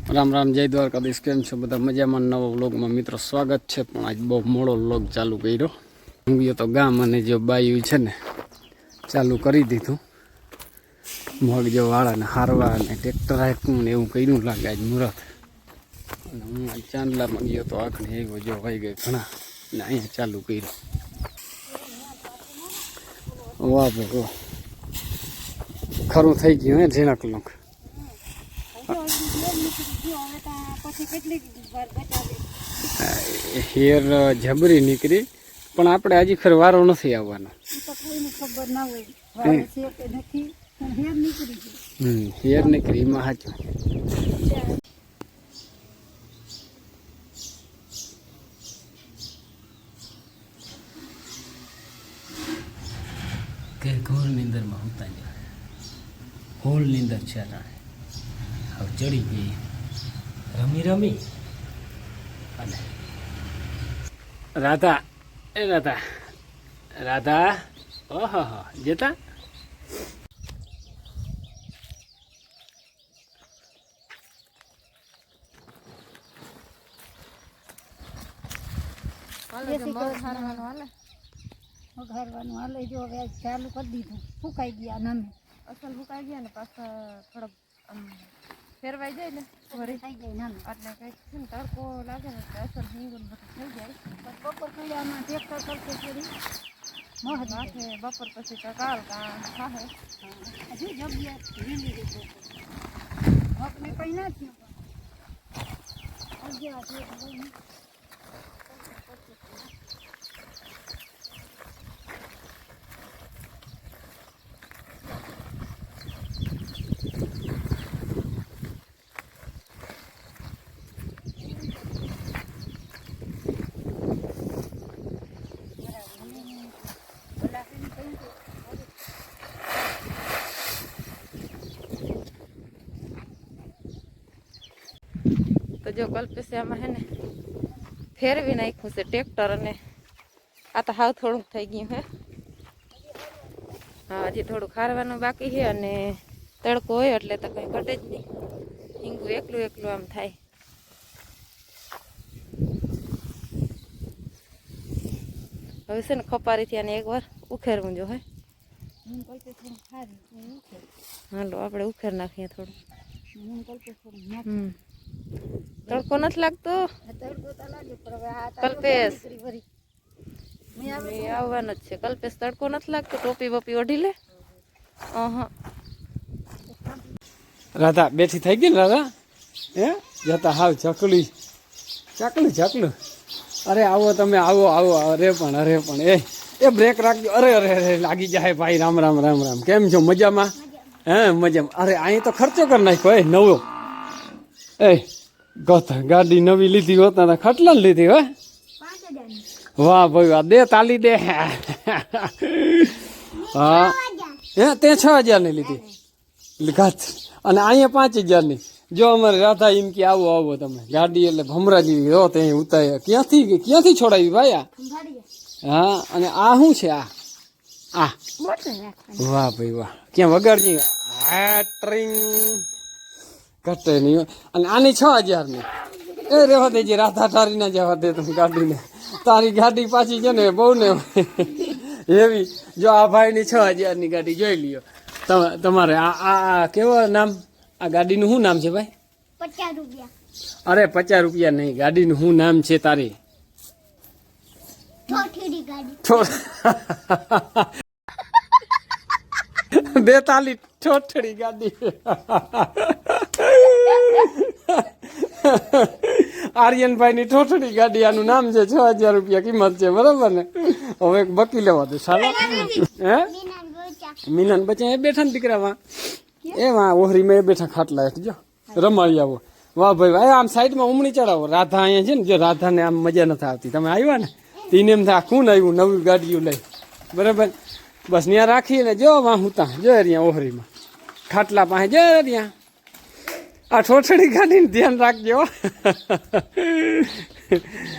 राम राम जय द्वारकाधीश केम छो बधा मजामां नवा व्लॉगमां मित्रों स्वागत है। पण आज बहुत मोड़ो व्लॉग चालू कर्यो गयो तो गाम अने जो बायु छे ने चालू करी दीधुं मग जो वाळा ने हारवा ने ट्रेक्टर आप्युं ने एवुं कर्युं लागे आज मुहूर्त अने हूँ आज चांदलामां गयो तो आखणे एवो जो वाई गई घणा ने अहींया चालू कर्युं। वाह भाई वाह खरुं थई गयुं हे झीणकलुं हेर जबरी निकली पण आपणे हजी खर वारो नथी आववानो हेर निकली एमां साचुं के घोर नींदर में होता जाए होल नींदर छे अब चढ़ी गई रमी रमी राधा ए राधा राधा ओहो जेता हाले जो હવે ચાલુ કરી દીધું ફૂકાઈ ગયા નમે અસલ ફૂકાઈ ગયા ને પાછા થોડો ફેરવાઈ જાય ને વરી થઈ જાય નમે એટલે કઈ છે ને તડકો લાગે ને અસલ હિંગુન બધું થઈ જાય બપોર કઈયામાં ટ્રેક્ટર કરતે કરી મોહ નાખે બપોર પછી કાલ કા થાહે હજી જગ્યા લીલી દીધું આપણે કઈ ના થયું અગિયાર છે तो जो कल्पेश आमां है ने फेरवी नाख्युं छे ट्रेक्टर अने आ तो हाव थोड़ुं थई गयुं है। हाँ हजी थोड़ुं खारवानुं बाकी है अने तड़को होय एटले तो कई घटे ज नहीं हींगू एकलुं एकलुं आम थाय। हवे छे ने खपारीथी आने एकवार उखेरवुं जो है हालो आपणे उखेर नाखीए थोड़ुं तड़को नथी लागतो कल्पेश आववानो ज छे कल्पेश तड़को नथी लागतो टोपी बोपी ओढ़ी ले राधा बेठी थई गई राधा हे जता हाव चकली चकलू चकलू अरे आवो तमे आवो आवो अरे पण ए ब्रेक राखजो अरे अरे अरे लागी जाए भाई राम राम राम राम केम छो मजामां हे मजामां अरे अहीं तो खर्चो कर नाख्यो ए नवो ए गत गाड़ी नवी लीधी होता था खटला लीधी हो 5000 वाह भाई वाह दे ताली दे हाँ हे ते 6000 ની લીધી लिखात અને અહીંયા 5000 ની જો અમારે રાધા એમ કે આવો આવો તમે ગાડી એટલે ભમરા જેવી રહો તે ઉતાય ક્યાંથી છોડાવી ભાઈ હા અને આ શું છે આ વાહ ભાઈ વાહ ક્યાં વગાડજી આ ટ્રિંગ घटे नहीं आनी 6000 ની ए रेवा देजे राधा तारी ना जवा दे तुम गाड़ी ने तारी गाड़ी पाछी छे ने बहु ने एवी जो आ भाई नी 6000 ની गाड़ी જોઈ લ્યો તમારે આ કેવો નામ આ ગાડી નું શું નામ છે ભાઈ 50 રૂપિયા અરે 50 રૂપિયા નહીં ગાડી નું શું નામ છે તારી ઠોઠડી ગાડી બેતાલી ઠોઠડી ગાડી आर्यन भाई नी ठोठड़ी गाड़ी आनु नाम है 6000 रुपया कीमत है बराबर ने हवे एक बकी लेवा दे साला हैं मीनन बच्चा ए बैठा न दीकरा वहां ए वहां ओहरी में बैठा खाटला हेठ जो रमाड़ी आवो वाह भाई भाई आम साइड में उमणी चढ़ावो राधा अहीं छे ने जो राधा ने आम मजा नथी आवती तमे आव्या ने तीन एम था कोण आव्યું नवी गाड़ीओ लई बराबर बस न्या राखी ने जो वहां हुता जो रिया ओहरी में खाटला पासे जो रिया आ ठोठड़ी गाड़ी ध्यान राखजो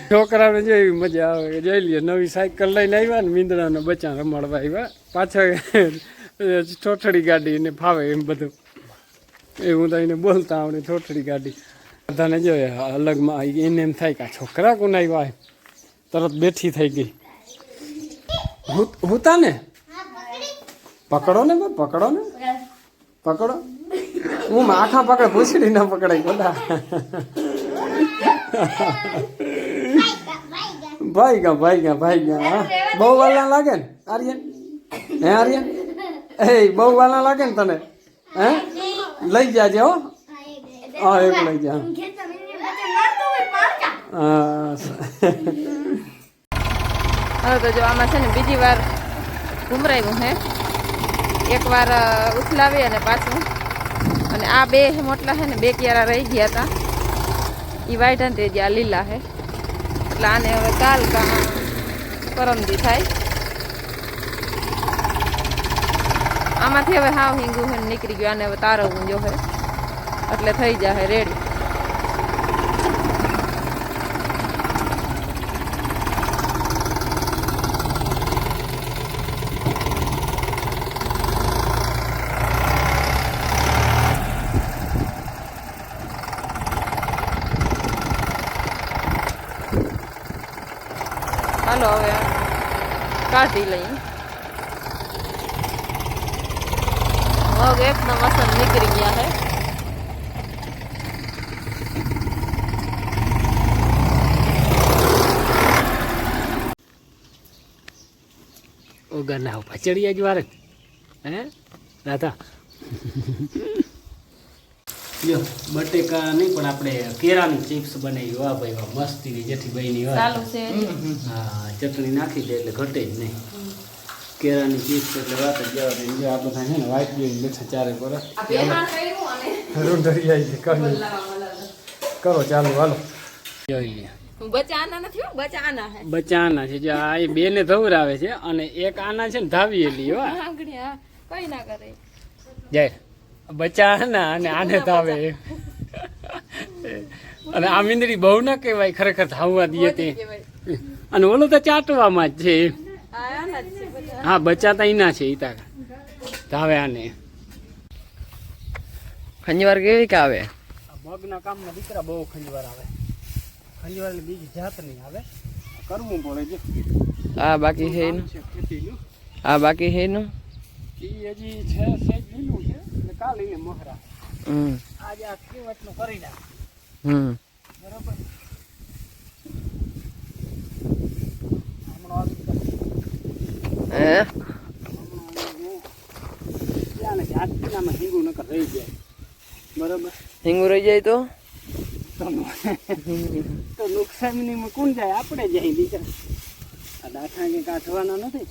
छोकरा ने जो मजा आवे जोई लियो नवी साइकल लईने आव्या ने मींदड़ा ने बच्चा रमाडवा आव्या पाछा ठोठड़ी गाड़ी ने फावे एम बधुं એવું તો એને બોલતા આવડે ઠોઠડી ગાડી બધાને જો અલગમાં એને એમ થાય કે આ છોકરા કોણ આવ્યા તરત બેઠી થઈ ગઈ હુતા ને પકડો ને પકડો ને પકડો હું આખા પકડે પૂછડી ના પકડાય બધા ભાઈ ગયા હા બહુ વાલા લાગે ને આર્યન હે આર્યન એ બહુ વાલા લાગે ને તને હે લઈ જાજે હો હા એક લઈ જા હવે તો જો આમાં છે ને બીજી વાર ઘુમરાયું હે એક વાર ઉથલાવી અને પાછું અને આ બે મોટલા છે ને બે ક્યારા રહી ગયા હતા એ વાઈટ અને તે આ લીલા છે એટલે આને હવે કાલ પરમદી થાય આમાંથી હવે હાવ હિંગું છે નીકળી ગયું આને હવે તારવવું જો હે એટલે થઈ જાય રેડી હાલો હવે કાઢી લઈએ મગ એકદમ અસલ નીકળી ગયા છે ઓગર ના પચડિયા જ વારે હે રાધા યો બટેકા નહીં પણ આપણે કેળાની ચિપ્સ બનાવી વાહ ભાઈ વાહ મસ્તીની જેઠી ભાઈની વાત ચાલુ છે હા ચટણી નાખી દે એટલે ઘટે જ નહીં કેળાની ચિપ્સ એટલે વાત જ જવા દે જો આ બધા છે ને વાઈટ બી બેઠા ચારે પર કરો ચાલુ હાલો જોઈ લે બચાના છે જો આ બે ને ધવરાવે છે અને એક આના છે ને ધાવીએલી હો કઈ ના કરે જય બચાના અને આને ધાવે અને આ મીંદડી બહુ ના કહેવાય ખરેખર ધાવવા દે તે અને ઓલો તો ચાટવામાં જ છે હા બચાતા એના છે ઈતા ધાવે આને ખંજવાર કેવી કે આવે મગના કામમાં દીકરા બહુ ખંજવાર આવે ખંજવાર બીજી જાત નહીં આવે કરવું પડે છે આ બાકી છે એનું આ બાકી છે એનું એ હજી છે સેજ લીલું છે એટલે કાલ એને મહરા આજે આ કેવટનું કરી નાખ બરાબર હિંગુ નકર રહી જાય બરાબર હિંગુ રહી જાય તો નુકસાની કોણ જાય આપણે જાય દીકરા આ દાઠા કે કાઢવાના નથી